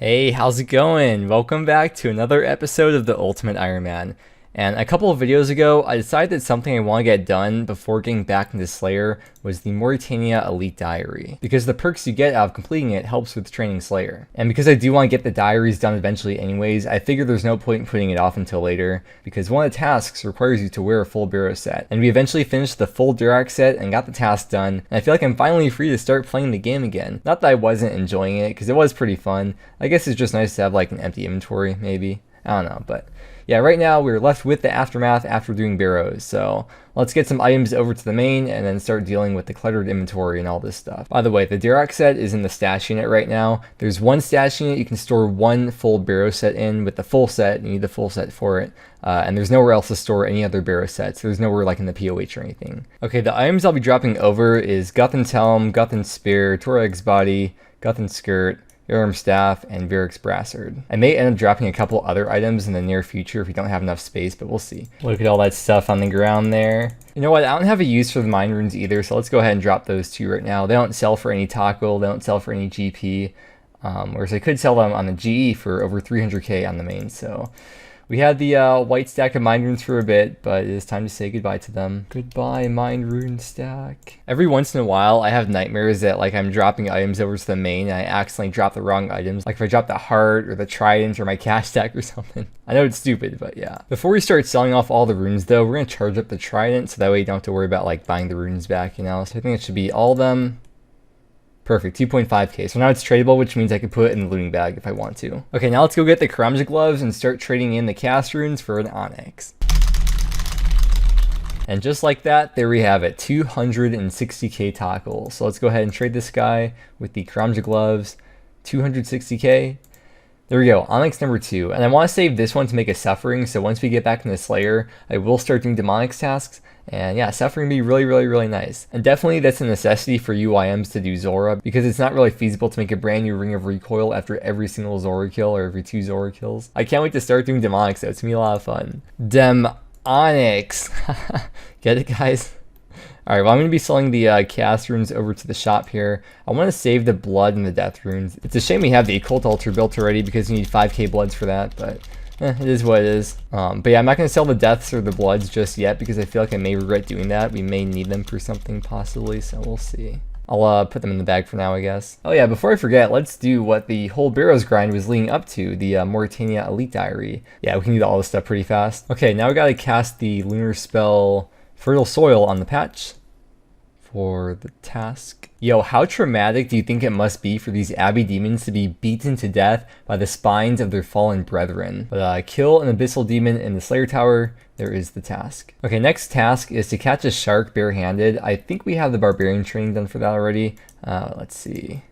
Hey, how's it going? Welcome back to another episode of the Ultimate Ironman. And a couple of videos ago, I decided that something I want to get done before getting back into Slayer was the Morytania Elite Diary, because the perks you get out of completing it helps with training Slayer. And because I do want to get the diaries done eventually anyways, I figured there's no point in putting it off until later, because one of the tasks requires you to wear a full Barrows set. And we eventually finished the full Durak set and got the task done, and I feel like I'm finally free to start playing the game again. Not that I wasn't enjoying it, because it was pretty fun. I guess it's just nice to have like an empty inventory, maybe. I don't know, but yeah, right now we're left with the aftermath after doing Barrows, so let's get some items over to the main and then start dealing with the cluttered inventory and all this stuff. By the way, the Durak set is in the stash unit right now. There's one stash unit you can store one full Barrows set in. With the full set, you need the full set for it, and there's nowhere else to store any other Barrows sets. There's nowhere like in the POH or anything. Okay, the items I'll be dropping over is Guthan's Helm, Guthan's Spear, Torag's Body, Guthan's Skirt, Arm Staff, and Varric's Brassard. I may end up dropping a couple other items in the near future if we don't have enough space, but we'll see. Look at all that stuff on the ground there. You know what, I don't have a use for the mine runes either, so let's go ahead and drop those two right now. They don't sell for any tackle, they don't sell for any GP, whereas I could sell them on the GE for over 300k on the main, so we had the white stack of mine runes for a bit, but it is time to say goodbye to them. Goodbye, mine rune stack. Every once in a while, I have nightmares that like I'm dropping items over to the main and I accidentally drop the wrong items. Like if I drop the heart or the trident or my cash stack or something. I know it's stupid, but yeah. Before we start selling off all the runes though, we're gonna charge up the trident so that way you don't have to worry about like buying the runes back, you know? So I think it should be all of them. Perfect, 2.5k. So now it's tradable, which means I can put it in the looting bag if I want to. Okay, now let's go get the Karamja gloves and start trading in the cast runes for an onyx. And just like that, there we have it, 260k tackle. So let's go ahead and trade this guy with the Karamja gloves, 260k. There we go, Onyx number 2. And I want to save this one to make a Suffering, so once we get back in the Slayer, I will start doing Demonics tasks. And yeah, Suffering would be really nice. And definitely that's a necessity for UIMs to do Zora, because it's not really feasible to make a brand new Ring of Recoil after every single Zora kill or every 2 Zora kills. I can't wait to start doing Demonics though, it's gonna be a lot of fun. Onyx. Get it, guys? Alright, well I'm going to be selling the cast runes over to the shop here. I want to save the blood and the death runes. It's a shame we have the occult altar built already because you need 5k bloods for that, but it is what it is. But yeah, I'm not going to sell the deaths or the bloods just yet because I feel like I may regret doing that. We may need them for something possibly, so we'll see. I'll put them in the bag for now, I guess. Oh yeah, before I forget, let's do what the whole Barrows grind was leading up to, the Morytania Elite Diary. Yeah, we can do all this stuff pretty fast. Okay, now we gotta cast the lunar spell Fertile Soil on the patch for the task. Yo, how traumatic do you think it must be for these Abbey demons to be beaten to death by the spines of their fallen brethren? But kill an abyssal demon in the Slayer Tower. There is the task. Okay, next task is to catch a shark barehanded. I think we have the barbarian training done for that already. Let's see.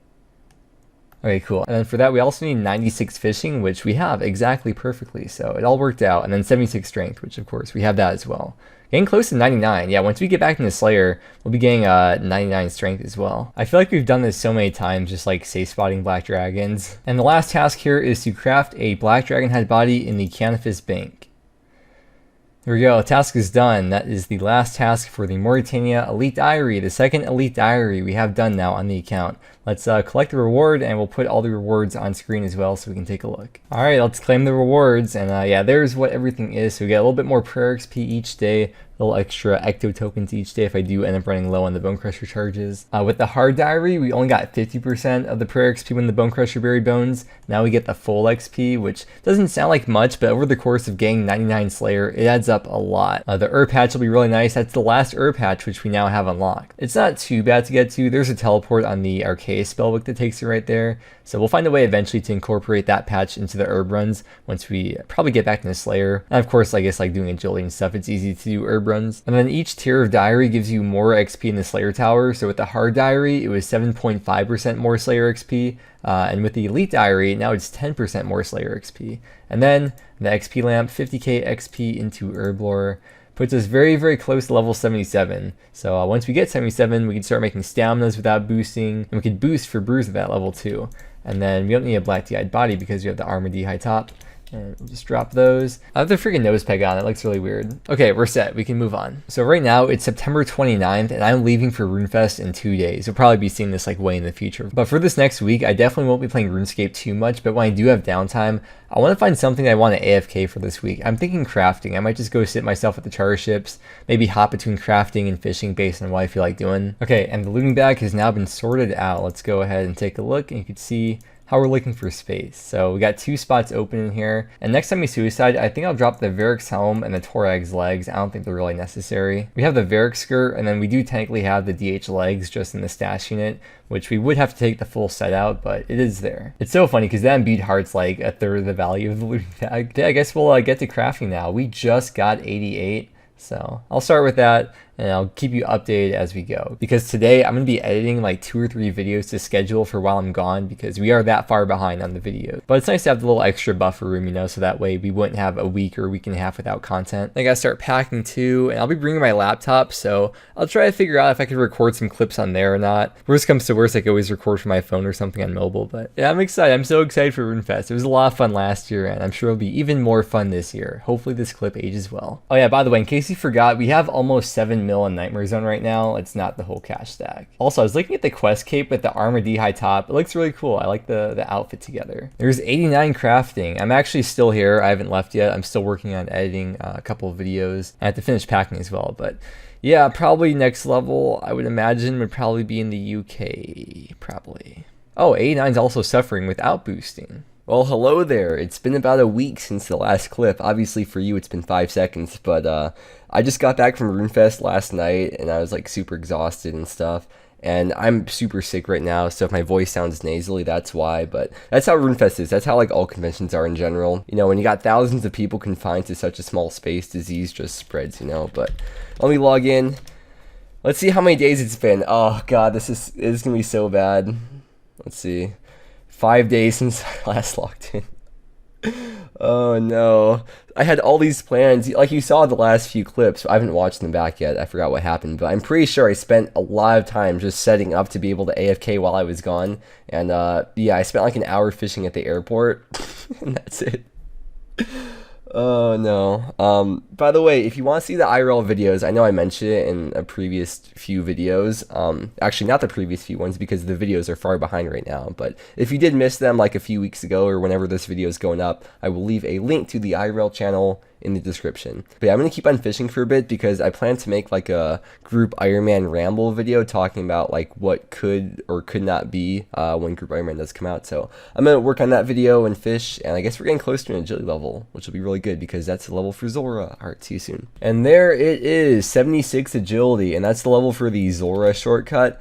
Okay, cool. And then for that, we also need 96 fishing, which we have exactly perfectly. So it all worked out. And then 76 strength, which of course we have that as well. Getting close to 99. Yeah, once we get back into Slayer, we'll be getting 99 strength as well. I feel like we've done this so many times, just like safe spotting black dragons. And the last task here is to craft a black dragon head body in the Canifis Bank. There we go, task is done. That is the last task for the Morytania Elite Diary, the second Elite Diary we have done now on the account. Let's collect the reward, and we'll put all the rewards on screen as well so we can take a look. Alright, let's claim the rewards, and yeah, there's what everything is. So we get a little bit more prayer XP each day, a little extra ecto tokens each day if I do end up running low on the Bone Crusher charges. With the hard diary, we only got 50% of the prayer XP when the Bone Crusher buried bones. Now we get the full XP, which doesn't sound like much, but over the course of getting 99 Slayer, it adds up a lot. The herb patch will be really nice. That's the last herb patch, which we now have unlocked. It's not too bad to get to. There's a teleport on the Arcade spellbook that takes you right there. So we'll find a way eventually to incorporate that patch into the herb runs once we probably get back into Slayer. And of course, I guess like doing agility and stuff, it's easy to do herb runs. And then each tier of diary gives you more XP in the Slayer Tower. So with the hard diary, it was 7.5% more Slayer XP. And with the Elite Diary, now it's 10% more Slayer XP. And then the XP lamp, 50k XP into herb lore. Puts us very close to level 77. So once we get 77, we can start making staminas without boosting, and we can boost for brews at that level too. And then we don't need a black D-eyed body because we have the armor D high top. And we'll just drop those. I have the freaking nose peg on. It looks really weird. Okay, we're set. We can move on. So right now it's September 29th and I'm leaving for RuneFest in 2 days. You'll probably be seeing this like way in the future. But for this next week, I definitely won't be playing RuneScape too much. But when I do have downtime, I want to find something I want to AFK for this week. I'm thinking crafting. I might just go sit myself at the charter ships, maybe hop between crafting and fishing based on what I feel like doing. Okay, and the looting bag has now been sorted out. Let's go ahead and take a look and you can see how we're looking for space. So we got 2 spots open in here. And next time we suicide, I think I'll drop the Varric's helm and the Torag's legs. I don't think they're really necessary. We have the Varric skirt, and then we do technically have the DH legs just in the stash unit, which we would have to take the full set out, but it is there. It's so funny because that imbued heart's like a third of the value of the looting bag. Yeah, I guess we'll get to crafting now. We just got 88. So I'll start with that and I'll keep you updated as we go, because today I'm going to be editing like 2 or 3 videos to schedule for while I'm gone, because we are that far behind on the videos. But it's nice to have the little extra buffer room, you know, so that way we wouldn't have a week or a week and a half without content. I gotta start packing too, and I'll be bringing my laptop, so I'll try to figure out if I could record some clips on there or not. Worst comes to worst, I could always record from my phone or something on mobile. But yeah, I'm excited. I'm so excited for RuneFest. It was a lot of fun last year, and I'm sure it'll be even more fun this year. Hopefully this clip ages well. Oh yeah, by the way, in case you forgot, we have almost 7 mil in Nightmare Zone right now. It's not the whole cash stack. Also, I was looking at the quest cape with the armor D high top. It looks really cool. I like the outfit together. There's 89 crafting. I'm actually still here. I haven't left yet. I'm still working on editing a couple of videos. I have to finish packing as well, but yeah, probably next level, I would imagine, would probably be in the UK, probably. Oh, 89's also suffering without boosting. Well, hello there. It's been about a week since the last clip. Obviously for you it's been 5 seconds, but I just got back from RuneFest last night and I was like super exhausted and stuff. And I'm super sick right now, so if my voice sounds nasally, that's why. But that's how RuneFest is. That's how like all conventions are in general. You know, when you got thousands of people confined to such a small space, disease just spreads, you know. But let me log in. Let's see how many days it's been. Oh god, this is gonna be so bad. Let's see. 5 days since I last logged in. Oh no. I had all these plans. Like you saw the last few clips. I haven't watched them back yet. I forgot what happened. But I'm pretty sure I spent a lot of time just setting up to be able to AFK while I was gone. And yeah, I spent like an hour fishing at the airport. And that's it. Oh no. By the way, if you want to see the IRL videos, I know I mentioned it in a previous few videos. Actually not the previous few ones because the videos are far behind right now. But if you did miss them like a few weeks ago or whenever this video is going up, I will leave a link to the IRL channel in the description. But yeah, I'm gonna keep on fishing for a bit because I plan to make like a group Ironman ramble video talking about like what could or could not be when group Ironman does come out. So I'm gonna work on that video and fish, and I guess we're getting close to an agility level, which will be really good because that's the level for Zora. Alright, see you soon. And there it is, 76 agility, and that's the level for the Zora shortcut.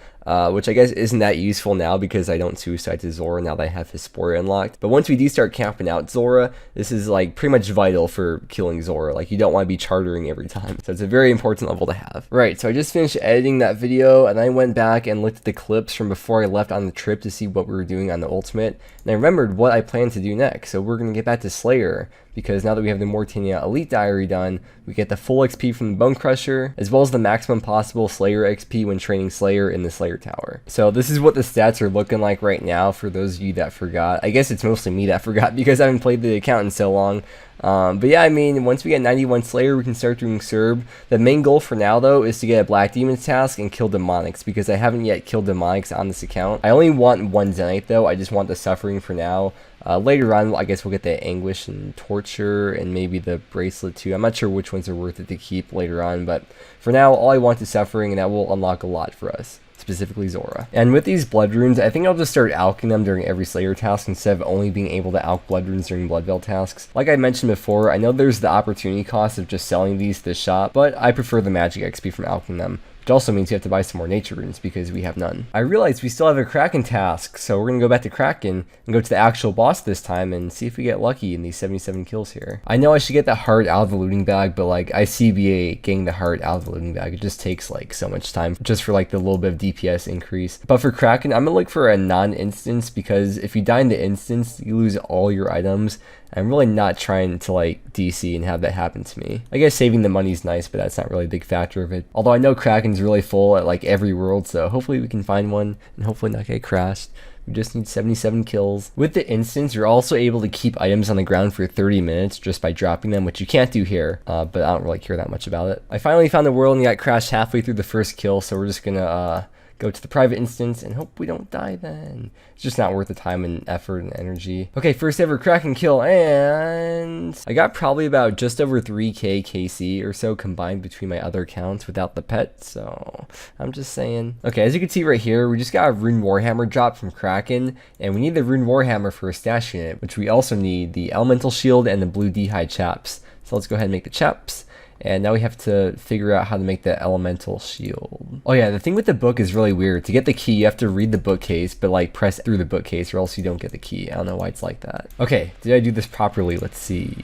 Which I guess isn't that useful now because I don't suicide to Zora now that I have his Spore unlocked. But once we do start camping out Zora, this is like pretty much vital for killing Zora. Like you don't want to be chartering every time. So it's a very important level to have. Right, so I just finished editing that video and I went back and looked at the clips from before I left on the trip to see what we were doing on the ultimate. And I remembered what I planned to do next. So we're going to get back to Slayer, because now that we have the Morytania Elite Diary done, we get the full XP from the Bone Crusher, as well as the maximum possible Slayer XP when training Slayer in the Slayer Tower. So this is what the stats are looking like right now for those of you that forgot. I guess it's mostly me that forgot because I haven't played the account in so long. But yeah, I mean, once we get 91 Slayer, we can start doing Serb. The main goal for now, though, is to get a Black Demon's task and kill Demonics, because I haven't yet killed Demonics on this account. I only want 1 Zenite, though. I just want the Suffering for now. Later on, I guess we'll get the Anguish and Torture and maybe the Bracelet, too. I'm not sure which ones are worth it to keep later on, but for now, all I want is Suffering, and that will unlock a lot for us. Specifically Zora. And with these blood runes, I think I'll just start alching them during every Slayer task instead of only being able to alch blood runes during Blood Veil tasks. Like I mentioned before, I know there's the opportunity cost of just selling these to the shop, but I prefer the magic XP from alching them. Which also means you have to buy some more nature runes because we have none. I realize we still have a Kraken task, so we're gonna go back to Kraken and go to the actual boss this time and see if we get lucky in these 77 kills here. I know I should get the heart out of the looting bag, but like I CBA getting the heart out of the looting bag. It just takes like so much time just for like the little bit of DPS increase. But for Kraken, I'm gonna look for a non-instance, because if you die in the instance, you lose all your items. I'm really not trying to like DC and have that happen to me. I guess saving the money is nice, but that's not really a big factor of it. Although I know Kraken's really full at like every world, so hopefully we can find one and hopefully not get crashed. We just need 77 kills. With the instance, you're also able to keep items on the ground for 30 minutes just by dropping them, which you can't do here, but I don't really care that much about it. I finally found the world and got crashed halfway through the first kill, so we're just gonna go to the private instance and hope we don't die then. It's just not worth the time and effort and energy. Okay, first ever Kraken kill, and I got probably about just over 3k KC or so combined between my other accounts without the pet, so I'm just saying. Okay, as you can see right here, we just got a Rune Warhammer drop from Kraken, and we need the Rune Warhammer for a stash unit, which we also need the Elemental Shield and the blue D'hide chaps. So let's go ahead and make the chaps. And now we have to figure out how to make the elemental shield. Oh yeah, the thing with the book is really weird. To get the key, you have to read the bookcase, but like press through the bookcase or else you don't get the key. I don't know why it's like that. Okay, did I do this properly? Let's see.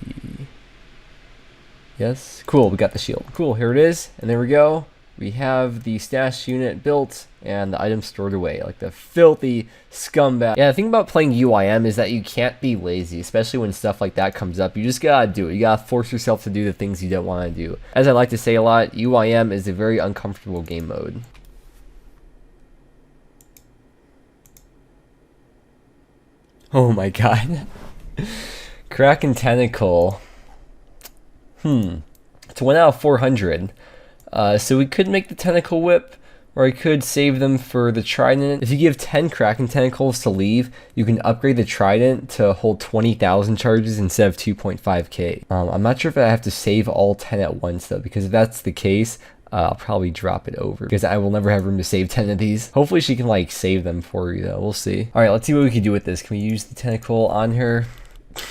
Yes, cool, we got the shield. Cool, here it is, and there we go. We have the stash unit built and the items stored away, like the filthy scumbag. Yeah, the thing about playing UIM is that you can't be lazy, especially when stuff like that comes up. You just gotta do it. You gotta force yourself to do the things you don't want to do. As I like to say a lot, UIM is a very uncomfortable game mode. Oh my god. Kraken Tentacle. It's 1 out of 400. So we could make the Tentacle Whip, or I could save them for the Trident. If you give 10 Kraken Tentacles to leave, you can upgrade the Trident to hold 20,000 charges instead of 2.5k. I'm not sure if I have to save all 10 at once though, because if that's the case, I'll probably drop it over because I will never have room to save 10 of these. Hopefully she can like save them for you though, we'll see. All right, let's see what we can do with this. Can we use the tentacle on her?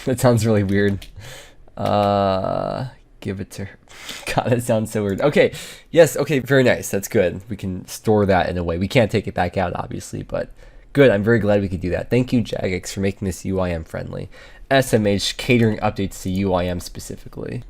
That sounds really weird. Give it to her. God, that sounds so weird. Okay, yes, okay, very nice. That's good. We can store that in a way. We can't take it back out, obviously, but good. I'm very glad we could do that. Thank you, Jagex, for making this UIM friendly. SMH catering updates to UIM specifically.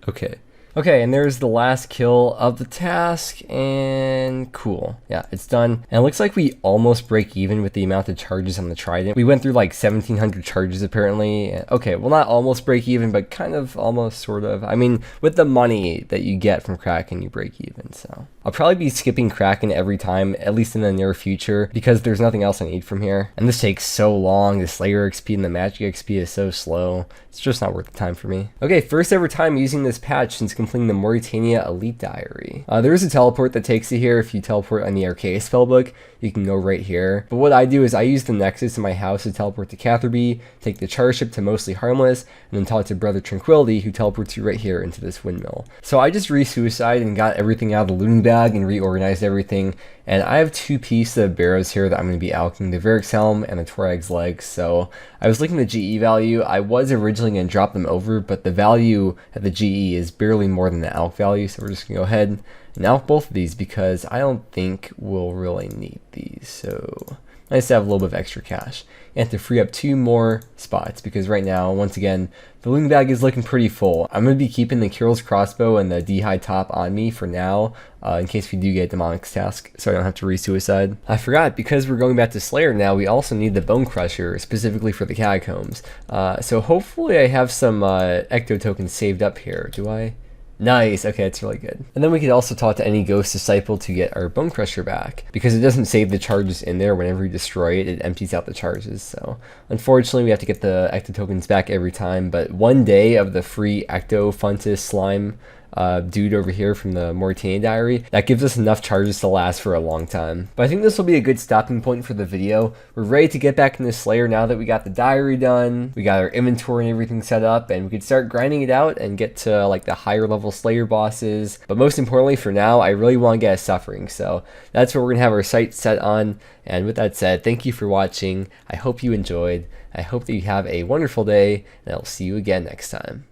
Okay. Okay, and there's the last kill of the task, and cool. Yeah, it's done. And it looks like we almost break even with the amount of charges on the Trident. We went through like 1,700 charges apparently. Okay, well not almost break even, but kind of almost sort of. I mean, with the money that you get from Kraken, you break even, so. I'll probably be skipping Kraken every time, at least in the near future, because there's nothing else I need from here. And this takes so long. The Slayer XP and the Magic XP is so slow. It's just not worth the time for me. Okay, first ever time using this patch since completing the Morytania Elite Diary. There is a teleport that takes you here. If you teleport on the Arcade spellbook, you can go right here. But what I do is I use the Nexus in my house to teleport to Catherby, take the Charter Ship to Mostly Harmless, and then talk to Brother Tranquility, who teleports you right here into this windmill. So I just re-suicide and got everything out of the looting bag and reorganized everything. And I have 2 pieces of Barrows here that I'm going to be alching, the Varric's Helm and the Torag's Legs. So I was looking at the GE value. I was originally going to drop them over, but the value at the GE is barely more than the alch value. So we're just going to go ahead and alch both of these because I don't think we'll really need these. So nice to have a little bit of extra cash. And to free up 2 more spots because right now, once again, the looting bag is looking pretty full. I'm going to be keeping the Kirill's crossbow and the D'hide top on me for now in case we do get a demonic task so I don't have to re-suicide. I forgot, because we're going back to Slayer now, we also need the Bone Crusher specifically for the catacombs. So hopefully I have some Ecto tokens saved up here. Do I? Nice, okay, that's really good. And then we could also talk to any Ghost Disciple to get our Bone Crusher back, because it doesn't save the charges in there. Whenever you destroy it, it empties out the charges. So unfortunately, we have to get the Ecto tokens back every time, but 1 day of the free Ecto Funtus slime dude over here from the Morytania Diary, that gives us enough charges to last for a long time. But I think this will be a good stopping point for the video. We're ready to get back into Slayer now that we got the diary done, we got our inventory and everything set up, and we could start grinding it out and get to like the higher level Slayer bosses. But most importantly for now, I really want to get a Suffering, so that's what we're gonna have our sights set on. And with that said, thank you for watching. I hope you enjoyed. I hope that you have a wonderful day, and I'll see you again next time.